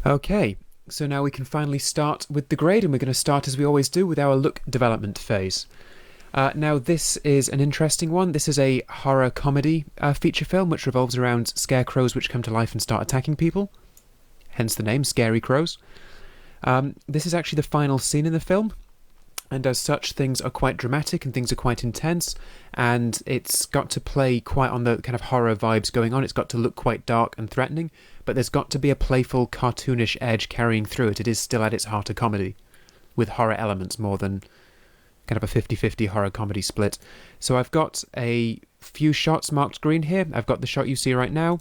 Okay, so now we can finally start with the grade, and we're going to start as we always do with our look development phase. Now, this is an interesting one. This is a horror comedy feature film which revolves around scarecrows which come to life and start attacking people, hence the name, Scary Crows. This is actually the final scene in the film, and as such, things are quite dramatic and things are quite intense, and it's got to play quite on the kind of horror vibes going on. It's got to look quite dark and threatening, but there's got to be a playful, cartoonish edge carrying through it. It is still at its heart a comedy, with horror elements more than kind of a 50-50 horror comedy split. So I've got a few shots marked green here. I've got the shot you see right now.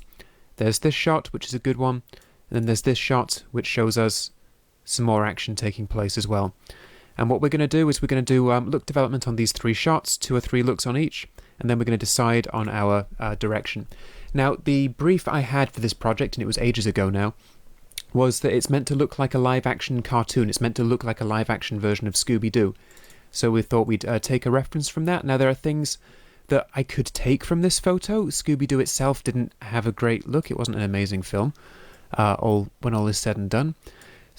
There's this shot, which is a good one. And then there's this shot, which shows us some more action taking place as well. And what we're going to do is we're going to do look development on these three shots, 2 or 3 looks on each, and then we're going to decide on our direction. Now, the brief I had for this project, and it was ages ago now, was that it's meant to look like a live-action cartoon. It's meant to look like a live-action version of Scooby-Doo. So we thought we'd take a reference from that. Now, there are things that I could take from this photo. Scooby-Doo itself didn't have a great look. It wasn't an amazing film, when all is said and done.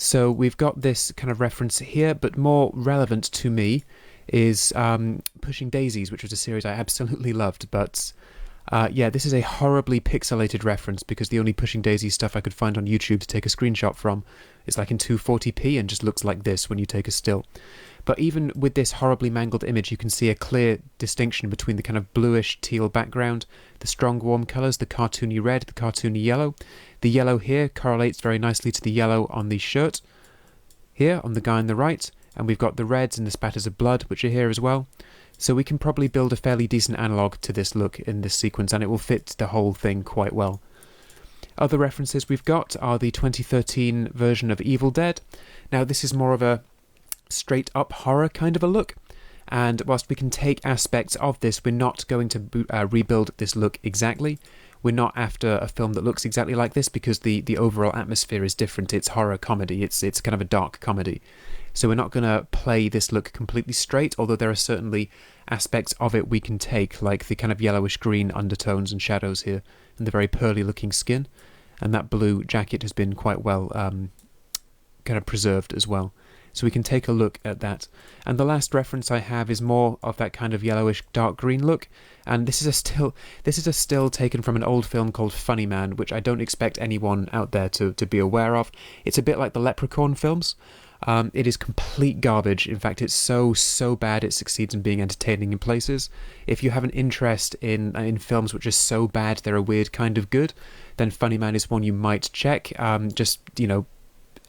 So we've got this kind of reference here, but more relevant to me is Pushing Daisies, which was a series I absolutely loved. But yeah, this is a horribly pixelated reference because the only Pushing Daisies stuff I could find on YouTube to take a screenshot from is like in 240p and just looks like this when you take a still. But even with this horribly mangled image, you can see a clear distinction between the kind of bluish teal background, the strong warm colours, the cartoony red, the cartoony yellow. The yellow here correlates very nicely to the yellow on the shirt here, on the guy on the right, and we've got the reds and the spatters of blood, which are here as well. So we can probably build a fairly decent analogue to this look in this sequence, and it will fit the whole thing quite well. Other references we've got are the 2013 version of Evil Dead. Now, this is more of a straight up horror kind of a look, and whilst we can take aspects of this, we're not going to rebuild this look exactly. We're not after a film that looks exactly like this because the overall atmosphere is different. It's horror comedy. It's kind of a dark comedy. So we're not going to play this look completely straight, although there are certainly aspects of it we can take, like the kind of yellowish green undertones and shadows here, and the very pearly looking skin. And that blue jacket has been quite well kind of preserved as well. So we can take a look at that. And the last reference I have is more of that kind of yellowish dark green look. And this is a still taken from an old film called Funny Man, which I don't expect anyone out there to be aware of. It's a bit like the Leprechaun films. It is complete garbage. In fact, it's so bad it succeeds in being entertaining in places. If you have an interest in films which are so bad they're a weird kind of good, then Funny Man is one you might check. Just,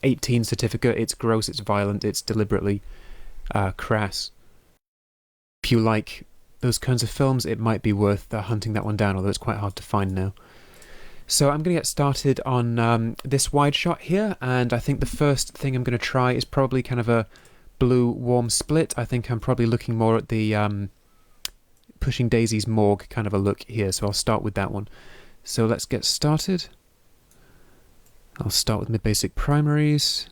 18 certificate, it's gross, it's violent, it's deliberately crass. If you like those kinds of films, it might be worth hunting that one down, although it's quite hard to find now. So I'm going to get started on this wide shot here, and I think the first thing I'm going to try is probably kind of a blue warm split. I think I'm probably looking more at the Pushing Daisies morgue kind of a look here, so I'll start with that one. So let's get started. I'll start with mid-basic primaries.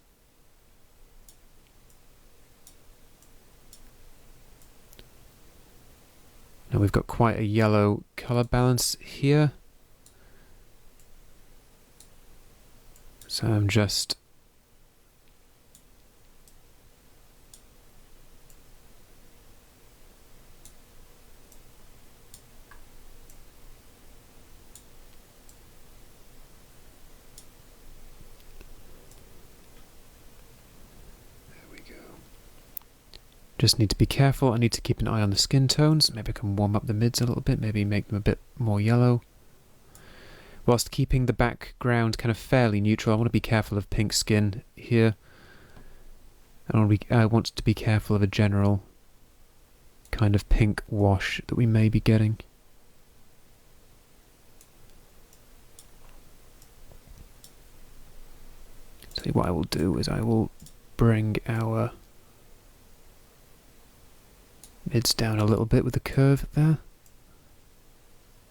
Now we've got quite a yellow colour balance here. So I'm just Just need to be careful. I need to keep an eye on the skin tones. Maybe I can warm up the mids a little bit, maybe make them a bit more yellow. Whilst keeping the background kind of fairly neutral, I want to be careful of pink skin here. I want to be careful of a general kind of pink wash that we may be getting. So what I will do is I will bring our mids down a little bit with the curve there.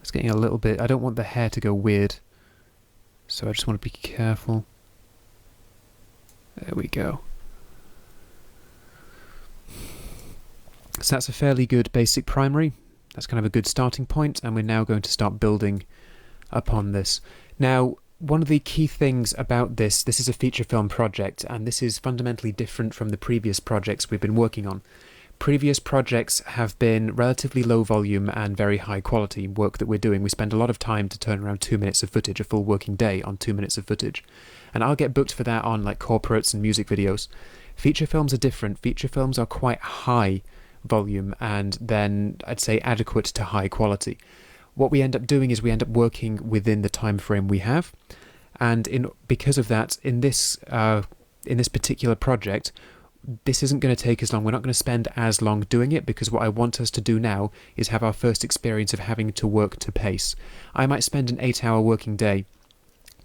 It's getting a little bit, I don't want the hair to go weird, so I just want to be careful. There we go. So that's a fairly good basic primary. That's kind of a good starting point, and we're now going to start building upon this. Now, one of the key things about this is a feature film project, and this is fundamentally different from the previous projects we've been working on. Previous projects have been relatively low volume and very high quality work that we're doing. We spend a lot of time to turn around 2 minutes of footage, a full working day on 2 minutes of footage. And I'll get booked for that on like corporates and music videos. Feature films are different. Feature films are quite high volume and then I'd say adequate to high quality. What we end up doing is we end up working within the time frame we have. And because of that, in this particular project, this isn't going to take as long. We're not going to spend as long doing it because what I want us to do now is have our first experience of having to work to pace. I might spend an 8-hour working day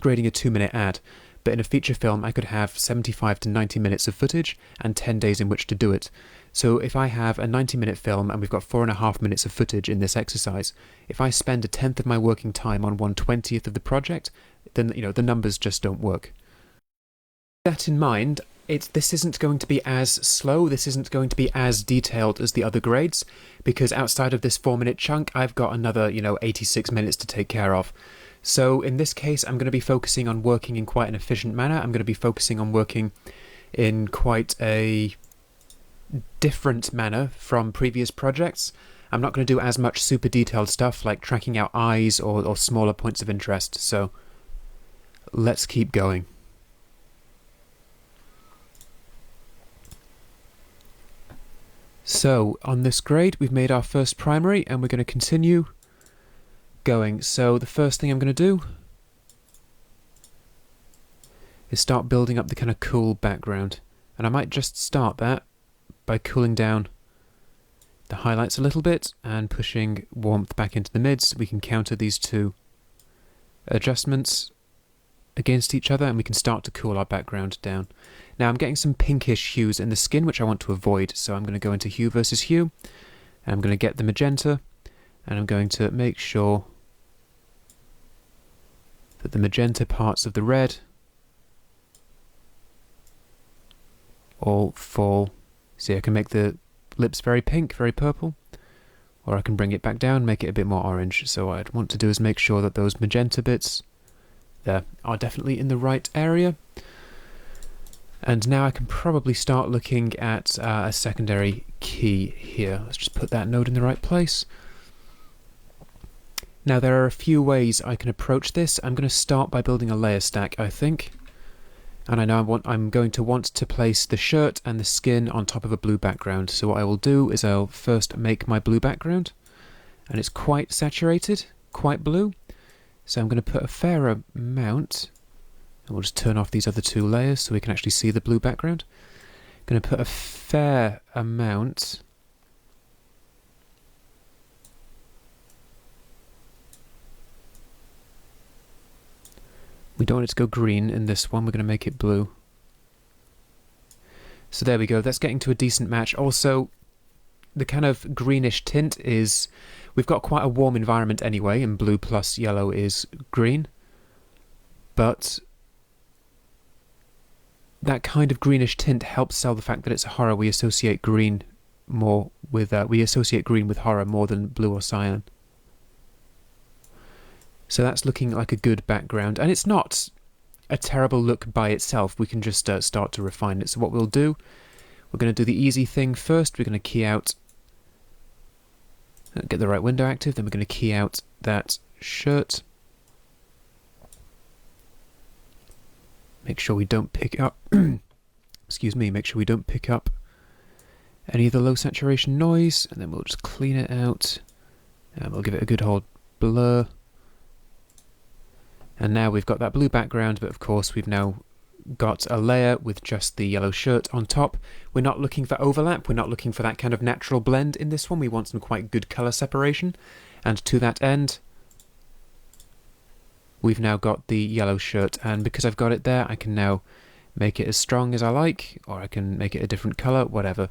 grading a 2-minute ad, but in a feature film I could have 75 to 90 minutes of footage and 10 days in which to do it. So if I have a 90-minute film and we've got 4.5 minutes of footage in this exercise, if I spend a tenth of my working time on 1/20th of the project, then the numbers just don't work. With that in mind, this isn't going to be as slow, this isn't going to be as detailed as the other grades, because outside of this 4-minute chunk, I've got another, 86 minutes to take care of. So in this case, I'm going to be focusing on working in quite an efficient manner. I'm going to be focusing on working in quite a different manner from previous projects. I'm not going to do as much super detailed stuff like tracking out eyes or smaller points of interest. So let's keep going. So on this grade we've made our first primary and we're going to continue going. So the first thing I'm going to do is start building up the kind of cool background, and I might just start that by cooling down the highlights a little bit and pushing warmth back into the mids. We can counter these two adjustments against each other and we can start to cool our background down. Now I'm getting some pinkish hues in the skin which I want to avoid, so I'm going to go into hue versus hue and I'm going to get the magenta and I'm going to make sure that the magenta parts of the red all fall. See, I can make the lips very pink, very purple, or I can bring it back down, make it a bit more orange. So what I'd want to do is make sure that those magenta bits there are definitely in the right area. And now I can probably start looking at a secondary key here. Let's just put that node in the right place. Now there are a few ways I can approach this. I'm going to start by building a layer stack, I think. And I know I'm going to want to place the shirt and the skin on top of a blue background. So what I will do is I'll first make my blue background. And it's quite saturated, quite blue. So I'm going to put a fair amount. And we'll just turn off these other two layers so we can actually see the blue background. I'm going to put a fair amount we don't want it to go green in this one, we're going to make it blue. So there we go, that's getting to a decent match. Also, the kind of greenish tint is, we've got quite a warm environment anyway, and blue plus yellow is green. But that kind of greenish tint helps sell the fact that it's a horror. We associate green more with horror more than blue or cyan. So that's looking like a good background, and it's not a terrible look by itself. We can just start to refine it. So what we'll do, we're going to do the easy thing first. We're going to key out, get the right window active, then we're going to key out that shirt. Make sure we don't pick up, excuse me, make sure we don't pick up any of the low saturation noise, and then we'll just clean it out, and we'll give it a good old blur. And now we've got that blue background, but of course we've now got a layer with just the yellow shirt on top. We're not looking for overlap, we're not looking for that kind of natural blend in this one. We want some quite good colour separation, and to that end we've now got the yellow shirt, and because I've got it there I can now make it as strong as I like, or I can make it a different colour, whatever.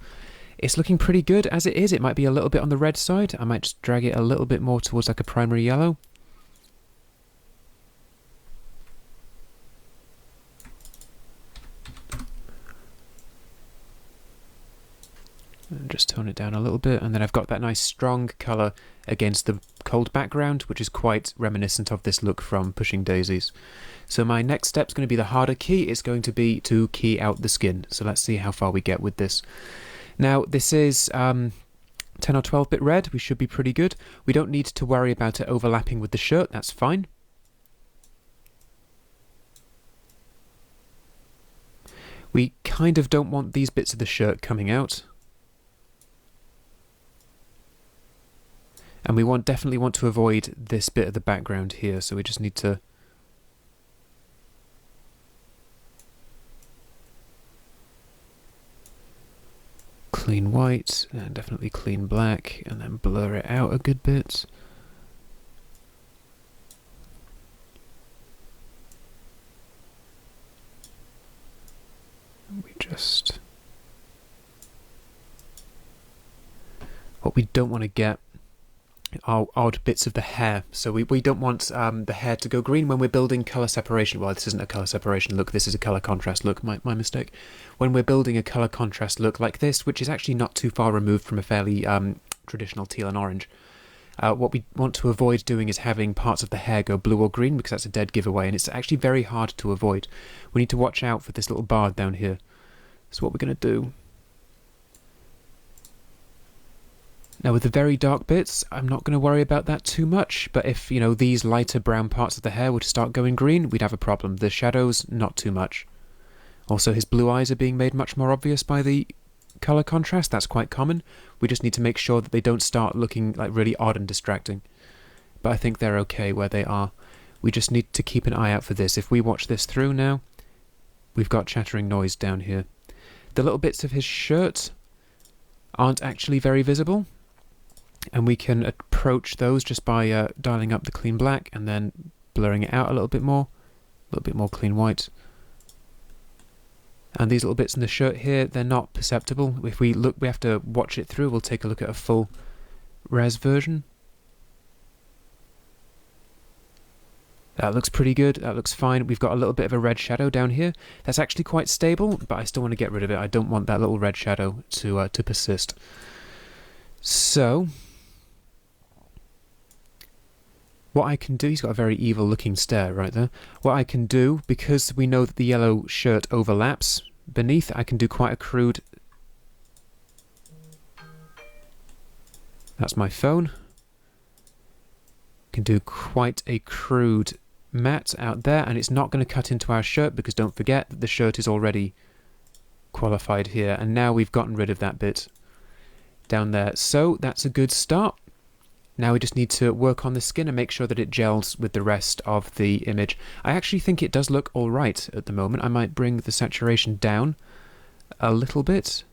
It's looking pretty good as it is. It might be a little bit on the red side. I might just drag it a little bit more towards like a primary yellow. And just tone it down a little bit, and then I've got that nice strong colour against the cold background, which is quite reminiscent of this look from Pushing Daisies. So my next step is going to be the harder key. It's going to be to key out the skin. So let's see how far we get with this. Now, this is 10 or 12-bit red. We should be pretty good. We don't need to worry about it overlapping with the shirt. That's fine. We kind of don't want these bits of the shirt coming out. And we definitely want to avoid this bit of the background here, so we just need to clean white, and definitely clean black, and then blur it out a good bit. What we don't want to get are odd bits of the hair. So we don't want the hair to go green when we're building colour separation. Well, this isn't a colour separation look, this is a colour contrast look, my mistake. When we're building a colour contrast look like this, which is actually not too far removed from a fairly traditional teal and orange, what we want to avoid doing is having parts of the hair go blue or green, because that's a dead giveaway, and it's actually very hard to avoid. We need to watch out for this little bar down here. So what we're going to do... Now with the very dark bits, I'm not going to worry about that too much, but if, you know, these lighter brown parts of the hair were to start going green, we'd have a problem. The shadows, not too much. Also, his blue eyes are being made much more obvious by the colour contrast. That's quite common. We just need to make sure that they don't start looking like really odd and distracting. But I think they're okay where they are. We just need to keep an eye out for this. If we watch this through now, we've got chattering noise down here. The little bits of his shirt aren't actually very visible, and we can approach those just by dialing up the clean black and then blurring it out a little bit more clean white. And these little bits in the shirt here, they're not perceptible. If we look, we have to watch it through. We'll take a look at a full res version. That looks pretty good, that looks fine. We've got a little bit of a red shadow down here. That's actually quite stable, but I still want to get rid of it. I don't want that little red shadow to persist. So, what I can do, he's got a very evil looking stare right there. What I can do, because we know that the yellow shirt overlaps beneath, I can do quite a crude... That's my phone. Can do quite a crude matte out there, and it's not going to cut into our shirt, because don't forget that the shirt is already qualified here, and now we've gotten rid of that bit down there. So that's a good start. Now we just need to work on the skin and make sure that it gels with the rest of the image. I actually think it does look alright at the moment. I might bring the saturation down a little bit.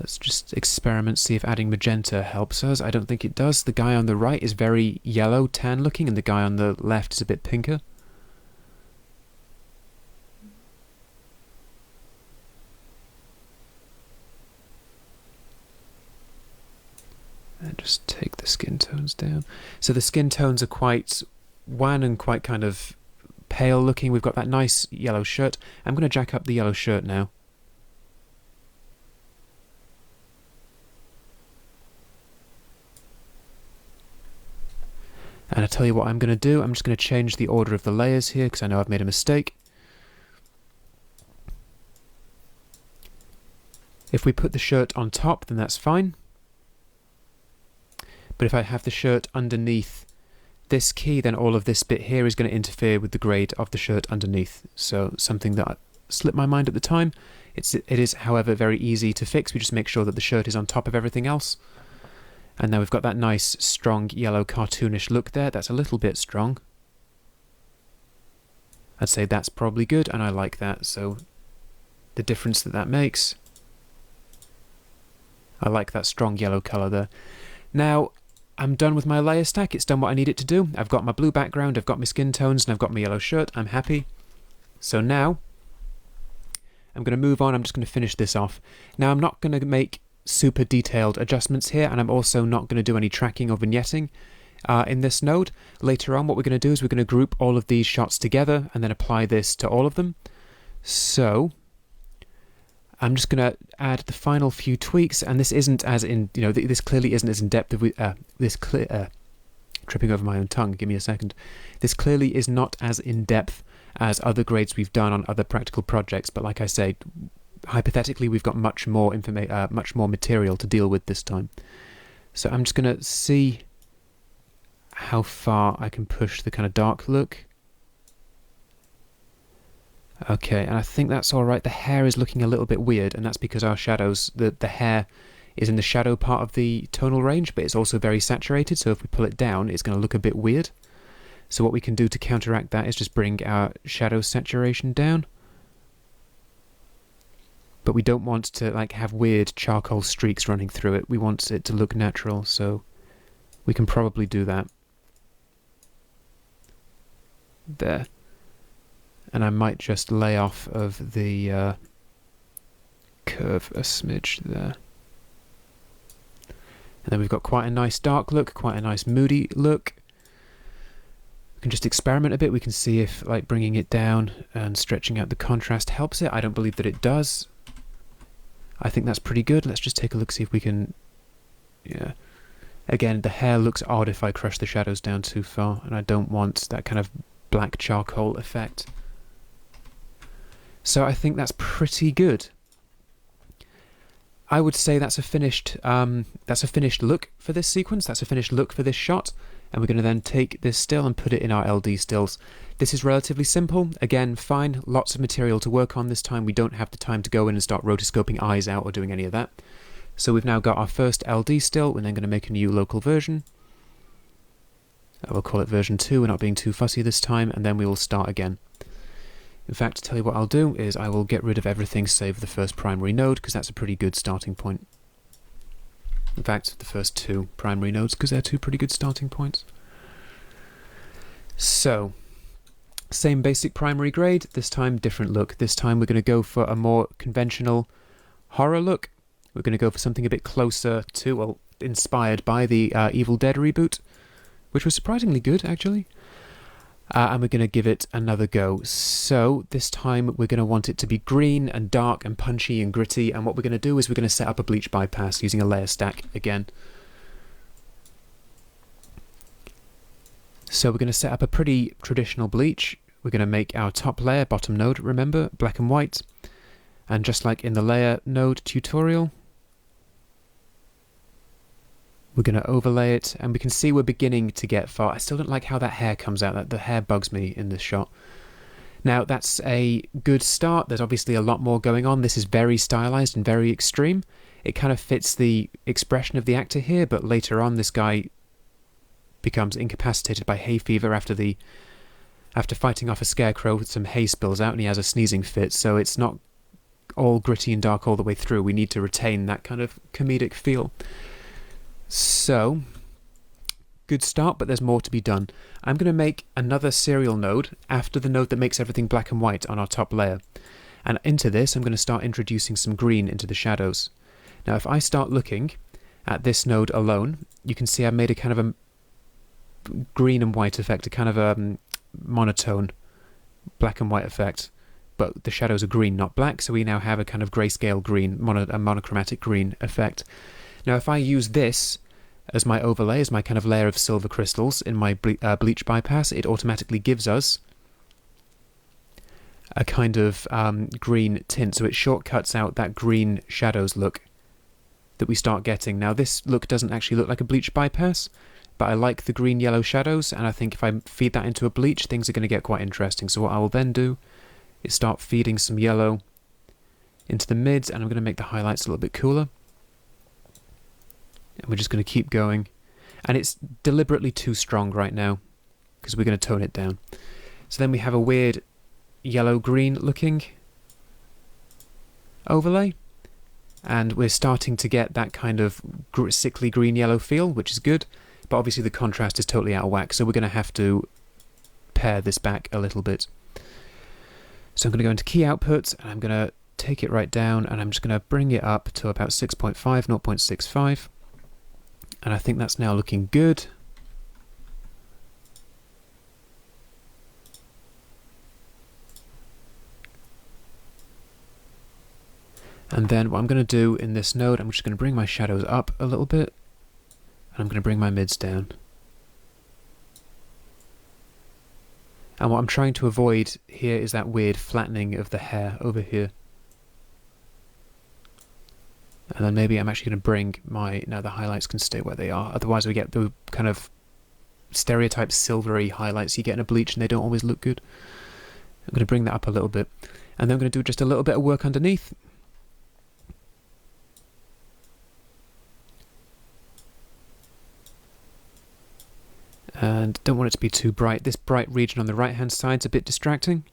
Let's just experiment, see if adding magenta helps us. I don't think it does. The guy on the right is very yellow, tan looking, and the guy on the left is a bit pinker. And just take the skin tones down. So the skin tones are quite wan and quite kind of pale looking. We've got that nice yellow shirt. I'm going to jack up the yellow shirt now. And I tell you what I'm going to do, I'm just going to change the order of the layers here, because I know I've made a mistake. If we put the shirt on top, then that's fine. But if I have the shirt underneath this key, then all of this bit here is going to interfere with the grade of the shirt underneath. So something that slipped my mind at the time. It is, however, very easy to fix. We just make sure that the shirt is on top of everything else. And now we've got that nice, strong, yellow, cartoonish look there. That's a little bit strong. I'd say that's probably good, and I like that. So the difference that makes, I like that strong yellow colour there. Now, I'm done with my layer stack. It's done what I need it to do. I've got my blue background, I've got my skin tones, and I've got my yellow shirt. I'm happy. So now, I'm going to move on. I'm just going to finish this off. Now, I'm not going to make super detailed adjustments here, and I'm also not going to do any tracking or vignetting in this node. Later on, what we're going to do is we're going to group all of these shots together and then apply this to all of them. So I'm just going to add the final few tweaks, and this isn't as in, this clearly isn't as in depth as tripping over my own tongue, give me a second. This clearly is not as in depth as other grades we've done on other practical projects, but like I say, hypothetically we've got much more material to deal with this time. So I'm just going to see how far I can push the kind of dark look. Okay, and I think that's alright. The hair is looking a little bit weird, and that's because our shadows, the hair is in the shadow part of the tonal range, but it's also very saturated, so if we pull it down, it's going to look a bit weird. So what we can do to counteract that is just bring our shadow saturation down. But we don't want to have weird charcoal streaks running through it. We want it to look natural, so we can probably do that. There. And I might just lay off of the curve a smidge there. And then we've got quite a nice dark look, quite a nice moody look. We can just experiment a bit. We can see if bringing it down and stretching out the contrast helps it. I don't believe that it does. I think that's pretty good. Let's just take a look, see if we can... Yeah. Again, the hair looks odd if I crush the shadows down too far, and I don't want that kind of black charcoal effect. So I think that's pretty good. I would say that's a finished look for this sequence. That's a finished look for this shot. And we're going to then take this still and put it in our LD stills. This is relatively simple. Again, fine. Lots of material to work on this time. We don't have the time to go in and start rotoscoping eyes out or doing any of that. So we've now got our first LD still. We're then going to make a new local version. We'll call it version 2. We're not being too fussy this time. And then we will start again. In fact, to tell you what I'll do is I will get rid of everything save the first primary node, because that's a pretty good starting point. In fact, the first 2 primary nodes, because they're 2 pretty good starting points. So, same basic primary grade, this time different look. This time we're going to go for a more conventional horror look. We're going to go for something a bit closer to, well, inspired by the Evil Dead reboot, which was surprisingly good, actually. And we're going to give it another go. So this time we're going to want it to be green and dark and punchy and gritty, and what we're going to do is we're going to set up a bleach bypass using a layer stack again. So we're going to set up a pretty traditional bleach. We're going to make our top layer, bottom node, remember, black and white. And just like in the layer node tutorial, we're going to overlay it, and we can see we're beginning to get far. I still don't like how that hair comes out. The hair bugs me in this shot. Now, that's a good start. There's obviously a lot more going on. This is very stylized and very extreme. It kind of fits the expression of the actor here, but later on this guy becomes incapacitated by hay fever after fighting off a scarecrow. Some hay spills out and he has a sneezing fit, so it's not all gritty and dark all the way through. We need to retain that kind of comedic feel. So, good start, but there's more to be done. I'm going to make another serial node after the node that makes everything black and white on our top layer. And into this, I'm going to start introducing some green into the shadows. Now, if I start looking at this node alone, you can see I've made a kind of a green and white effect, a kind of a monotone black and white effect. But the shadows are green, not black, so we now have a kind of grayscale green, a monochromatic green effect. Now, if I use this as my overlay, as my kind of layer of silver crystals in my bleach bypass, it automatically gives us a kind of green tint. So it shortcuts out that green shadows look that we start getting. Now, this look doesn't actually look like a bleach bypass, but I like the green-yellow shadows, and I think if I feed that into a bleach, things are going to get quite interesting. So what I will then do is start feeding some yellow into the mids, and I'm going to make the highlights a little bit cooler. And we're just going to keep going. And it's deliberately too strong right now, because we're going to tone it down. So then we have a weird yellow-green looking overlay. And we're starting to get that kind of sickly green-yellow feel, which is good. But obviously the contrast is totally out of whack, so we're going to have to pare this back a little bit. So I'm going to go into key output, and I'm going to take it right down, and I'm just going to bring it up to about 6.5, 0.65. And I think that's now looking good. And then what I'm going to do in this node, I'm just going to bring my shadows up a little bit, and I'm going to bring my mids down. And what I'm trying to avoid here is that weird flattening of the hair over here. And then maybe I'm actually going to bring my... Now the highlights can stay where they are, otherwise we get the kind of stereotype silvery highlights you get in a bleach and they don't always look good. I'm going to bring that up a little bit. And then I'm going to do just a little bit of work underneath. And don't want it to be too bright. This bright region on the right hand side is a bit distracting.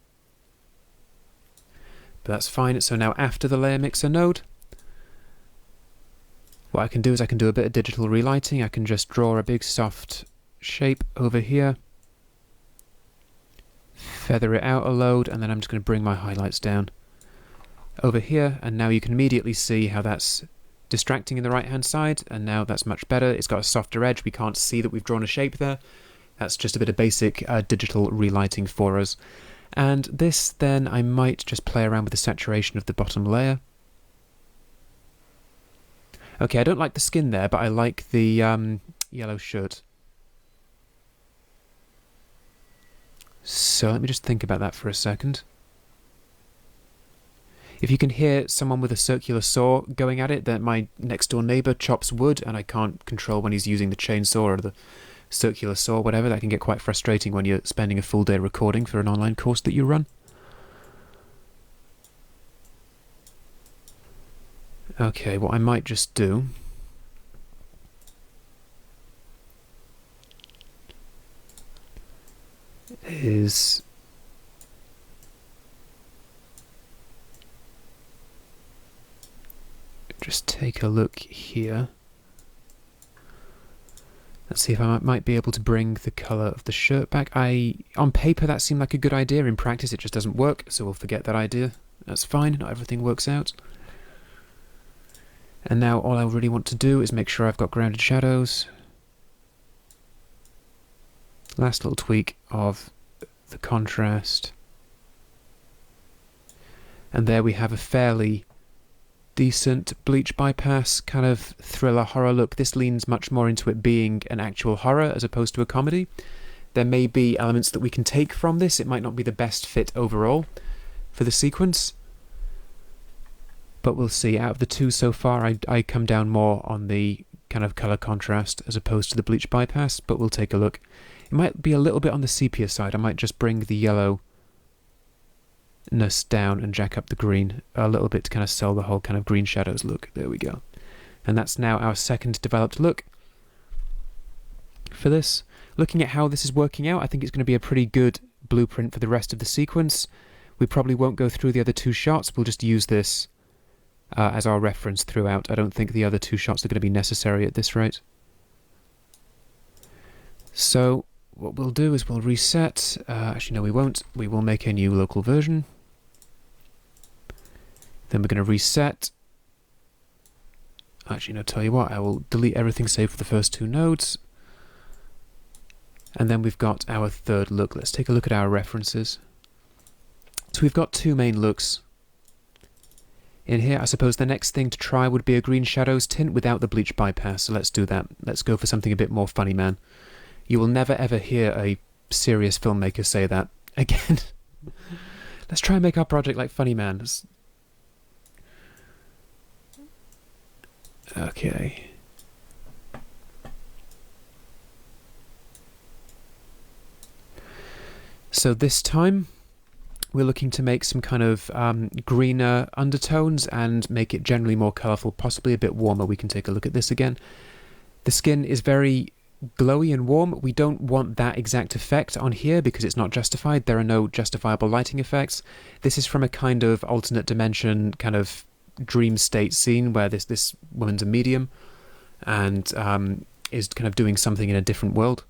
But that's fine. So now after the layer mixer node, what I can do is I can do a bit of digital relighting. I can just draw a big soft shape over here, feather it out a load, and then I'm just going to bring my highlights down over here, and now you can immediately see how that's distracting in the right hand side, and now that's much better. It's got a softer edge. We can't see that we've drawn a shape there. That's just a bit of basic digital relighting for us. And this then I might just play around with the saturation of the bottom layer. Okay, I don't like the skin there, but I like the yellow shirt. So let me just think about that for a second. If you can hear someone with a circular saw going at it, then my next door neighbour chops wood and I can't control when he's using the chainsaw or the circular saw, whatever. That can get quite frustrating when you're spending a full day recording for an online course that you run. Okay, what I might just do is just take a look here. Let's see if I might be able to bring the colour of the shirt back. On paper that seemed like a good idea. In practice it just doesn't work, so we'll forget that idea. That's fine, not everything works out. And now all I really want to do is make sure I've got grounded shadows. Last little tweak of the contrast. And there we have a fairly decent bleach bypass kind of thriller horror look. This leans much more into it being an actual horror as opposed to a comedy. There may be elements that we can take from this. It might not be the best fit overall for the sequence, but we'll see. Out of the two so far, I come down more on the kind of color contrast as opposed to the bleach bypass, but we'll take a look. It might be a little bit on the sepia side. I might just bring the yellowness down and jack up the green a little bit to kind of sell the whole kind of green shadows look. There we go. And that's now our second developed look for this. Looking at how this is working out, I think it's going to be a pretty good blueprint for the rest of the sequence. We probably won't go through the other two shots. We'll just use this as our reference throughout. I don't think the other two shots are going to be necessary at this rate. So what we'll do is we'll reset. Actually, no, we won't. We will make a new local version. Then we're going to reset. Actually, no, tell you what, I will delete everything save for the first two nodes. And then we've got our third look. Let's take a look at our references. So we've got two main looks in here. I suppose the next thing to try would be a green shadows tint without the bleach bypass. So let's do that. Let's go for something a bit more funny, man. You will never ever hear a serious filmmaker say that again. Let's try and make our project like Funny Man. Okay. So this time we're looking to make some kind of greener undertones and make it generally more colourful, possibly a bit warmer. We can take a look at this again. The skin is very glowy and warm. We don't want that exact effect on here because it's not justified. There are no justifiable lighting effects. This is from a kind of alternate dimension kind of dream state scene where this woman's a medium and is kind of doing something in a different world.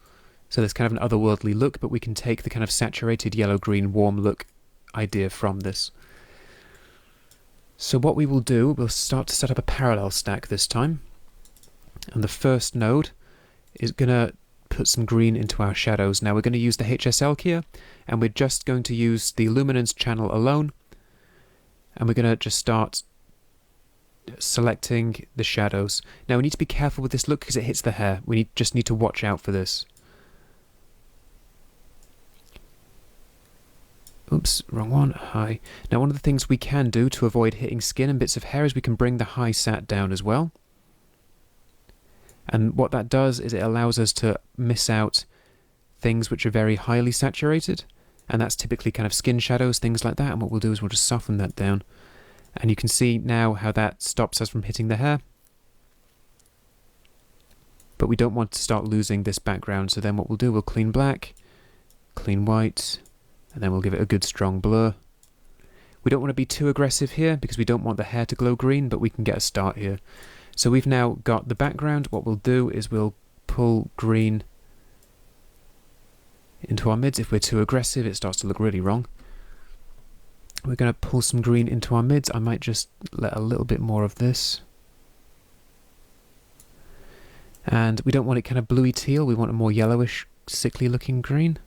So there's kind of an otherworldly look, but we can take the kind of saturated yellow-green warm look idea from this. So what we will do, we'll start to set up a parallel stack this time. And the first node is going to put some green into our shadows. Now we're going to use the HSL keyer, and we're just going to use the luminance channel alone. And we're going to just start selecting the shadows. Now we need to be careful with this look because it hits the hair. We just need to watch out for this. Oops, wrong one. High. Now one of the things we can do to avoid hitting skin and bits of hair is we can bring the high sat down as well. And what that does is it allows us to miss out things which are very highly saturated, and that's typically kind of skin shadows, things like that. And what we'll do is we'll just soften that down. And you can see now how that stops us from hitting the hair. But we don't want to start losing this background, so then what we'll do, we'll clean black, clean white, and then we'll give it a good strong blur. We don't want to be too aggressive here because we don't want the hair to glow green, but we can get a start here. So we've now got the background. What we'll do is we'll pull green into our mids. If we're too aggressive, it starts to look really wrong. We're going to pull some green into our mids. I might just let a little bit more of this. And we don't want it kind of bluey teal. We want a more yellowish, sickly looking green.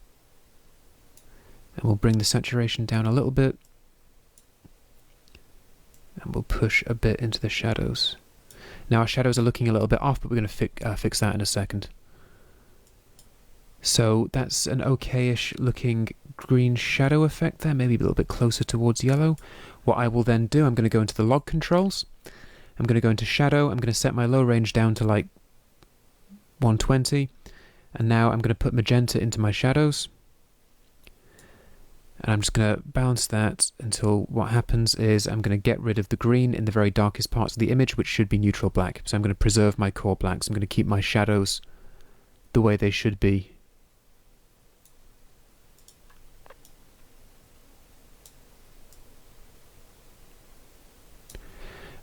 And we'll bring the saturation down a little bit. And we'll push a bit into the shadows. Now our shadows are looking a little bit off, but we're going to fix that in a second. So that's an okay-ish looking green shadow effect there, maybe a little bit closer towards yellow. What I will then do, I'm going to go into the log controls. I'm going to go into shadow. I'm going to set my low range down to like 120. And now I'm going to put magenta into my shadows. And I'm just going to balance that until what happens is I'm going to get rid of the green in the very darkest parts of the image, which should be neutral black. So I'm going to preserve my core blacks. I'm going to keep my shadows the way they should be.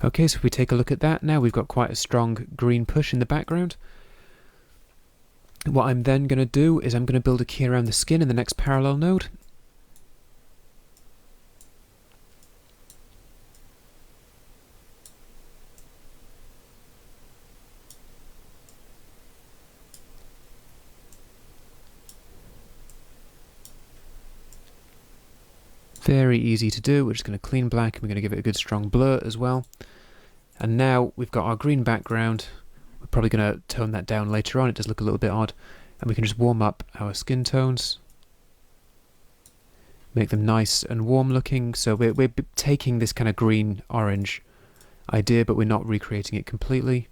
Okay, so if we take a look at that now, we've got quite a strong green push in the background. What I'm then going to do is I'm going to build a key around the skin in the next parallel node. Very easy to do. We're just going to clean black and we're going to give it a good strong blur as well. And now we've got our green background. We're probably going to tone that down later on. It does look a little bit odd. And we can just warm up our skin tones. Make them nice and warm looking. So we're taking this kind of green-orange idea, but we're not recreating it completely.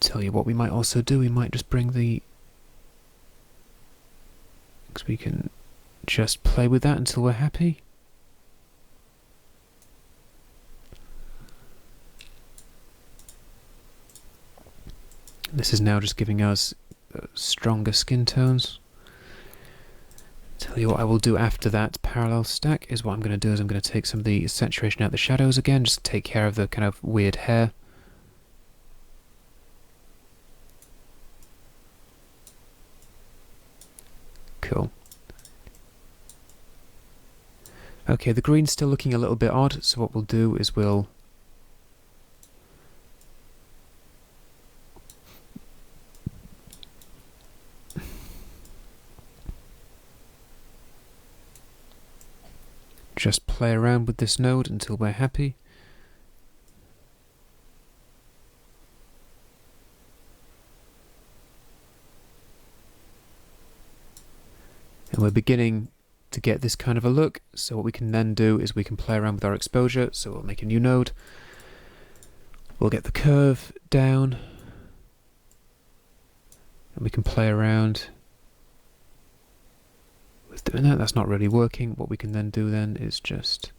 Tell you what we might also do, we might just bring the... because we can just play with that until we're happy. This is now just giving us stronger skin tones. Tell you what I will do after that parallel stack is what I'm going to do is I'm going to take some of the saturation out of the shadows again, just take care of the kind of weird hair. Cool. Okay, the green's still looking a little bit odd, so what we'll do is we'll just play around with this node until we're happy. And we're beginning to get this kind of a look, so what we can then do is we can play around with our exposure. So we'll make a new node, we'll get the curve down, and we can play around with doing that. That's not really working. What we can then do then is just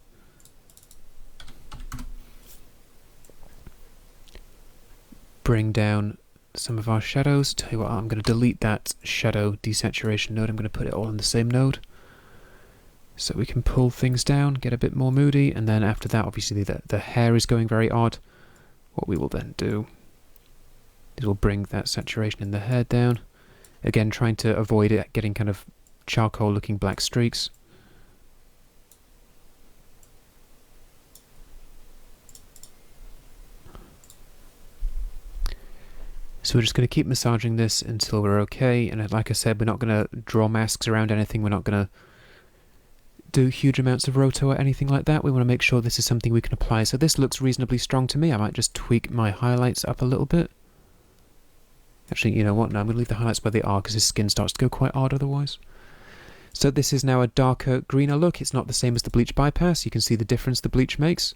bring down some of our shadows. Tell you what, I'm going to delete that shadow desaturation node. I'm going to put it all in the same node so we can pull things down, get a bit more moody, and then after that obviously the hair is going very odd. What we will then do is we'll bring that saturation in the hair down, again trying to avoid it getting kind of charcoal looking black streaks. So we're just going to keep massaging this until we're okay, and like I said, we're not going to draw masks around anything, we're not going to do huge amounts of roto or anything like that. We want to make sure this is something we can apply. So this looks reasonably strong to me. I might just tweak my highlights up a little bit. Actually, you know what? No, I'm going to leave the highlights where they are because his skin starts to go quite odd otherwise. So this is now a darker, greener look. It's not the same as the bleach bypass. You can see the difference the bleach makes.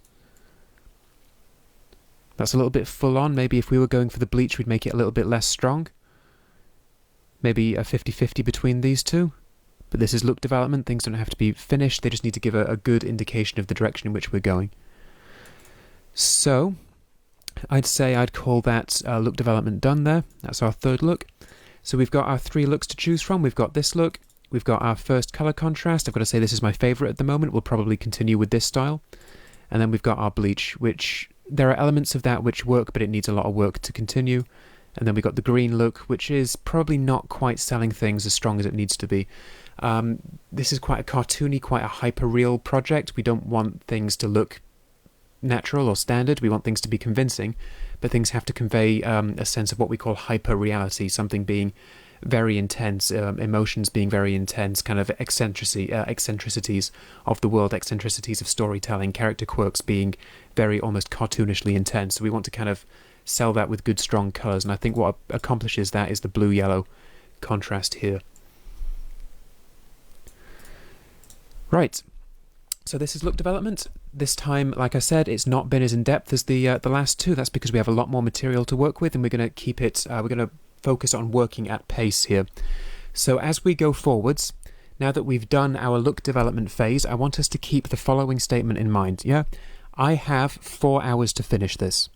That's a little bit full on. Maybe if we were going for the bleach, we'd make it a little bit less strong. Maybe a 50-50 between these two. But this is look development. Things don't have to be finished. They just need to give a good indication of the direction in which we're going. So I'd say I'd call that look development done there. That's our third look. So we've got our 3 looks to choose from. We've got this look. We've got our first color contrast. I've got to say this is my favorite at the moment. We'll probably continue with this style. And then we've got our bleach, which there are elements of that which work, but it needs a lot of work to continue. And then we've got the green look, which is probably not quite selling things as strong as it needs to be. This is quite a cartoony, quite a hyper-real project. We don't want things to look natural or standard. We want things to be convincing, but things have to convey a sense of what we call hyper-reality, something being very intense, emotions being very intense, kind of eccentricities of the world, eccentricities of storytelling, character quirks being very almost cartoonishly intense. So we want to kind of sell that with good strong colours, and I think what accomplishes that is the blue-yellow contrast here. Right, so this is look development. This time, like I said, it's not been as in-depth as the last two. That's because we have a lot more material to work with, and we're going to keep it, we're going to focus on working at pace here. So as we go forwards, now that we've done our look development phase, I want us to keep the following statement in mind. Yeah, I have 4 hours to finish this.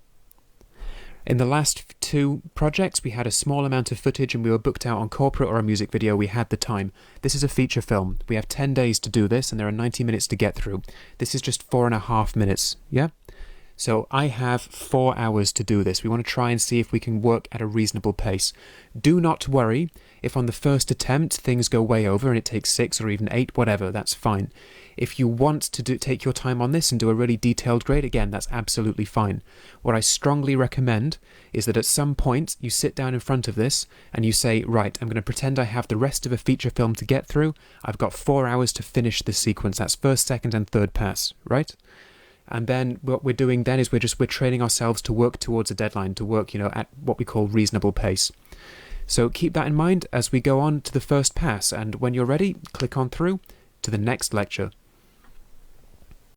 In the last 2 projects, we had a small amount of footage and we were booked out on corporate or a music video. We had the time. This is a feature film. We have 10 days to do this and there are 90 minutes to get through. This is just 4.5 minutes, yeah? So I have 4 hours to do this. We want to try and see if we can work at a reasonable pace. Do not worry if on the first attempt things go way over and it takes 6 or even 8, whatever, that's fine. If you want to take your time on this and do a really detailed grade, again, that's absolutely fine. What I strongly recommend is that at some point you sit down in front of this and you say, right, I'm going to pretend I have the rest of a feature film to get through. I've got 4 hours to finish this sequence. That's first, second, and third pass, right? And then what we're doing then is we're training ourselves to work towards a deadline, to work, at what we call reasonable pace. So keep that in mind as we go on to the first pass. And when you're ready, click on through to the next lecture.